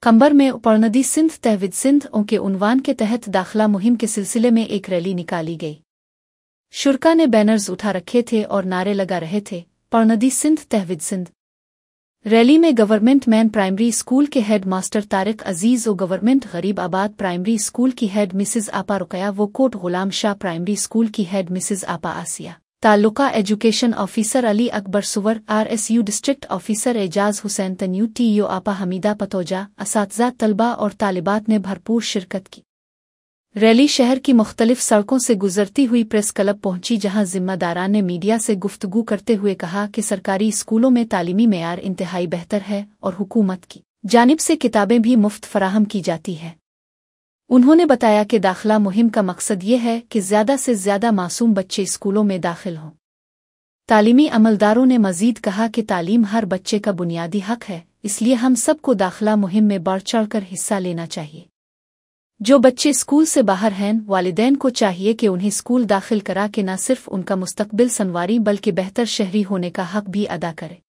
कंबर में उपरनदी सिंध तहवीद सिंध के उन्वान के तहत दाखिला मुहिम के सिलसिले में एक रैली निकाली गई। शुरका ने बैनर्स उठा रखे थे और नारे लगा रहे थे, परनदी सिंध तहवीद सिंध। रैली में गवर्नमेंट मैन प्राइमरी स्कूल के हेड मास्टर तारिक अजीज और government Gharibabad primary school की हेड मिसेज आपा रुकया वो कोट गुलाम शाह प्राइमरी स्कूल की head Mrs Apa Asiya, taluka education officer Ali Akbar सुवर, RSU district officer Ejaz Hussain तन्यू, TO आपा हमीदा पतोजा, असातिज़ा, तलबा और तालिबात ने भरपूर शिरकत की। रैली शहर की मुख्तलिफ सड़कों से गुजरती हुई प्रेस क्लब पहुंची, जहां जिम्मेदारान ने मीडिया से गुफ्तगू करते हुए कहा कि सरकारी स्कूलों में तालीमी मेयार इंतहाई बेहतर है और हुकूमत की जानिब से किताबें भी मुफ्त फराहम की जाती है। उन्होंने बताया कि दाखिला मुहिम का मकसद ये है कि ज़्यादा से ज़्यादा मासूम बच्चे स्कूलों में दाखिल हों। तालीमी अमलदारों ने मज़ीद कहा कि तालीम हर बच्चे का बुनियादी हक है, इसलिए हम सबको दाखिला मुहिम में बढ़ चढ़कर हिस्सा लेना चाहिए। जो बच्चे स्कूल से बाहर हैं, वालिदैन को चाहिए कि उन्हें स्कूल दाखिल करा के न सिर्फ उनका मुस्तकबिल संवारी बल्कि बेहतर शहरी होने का हक भी अदा करे।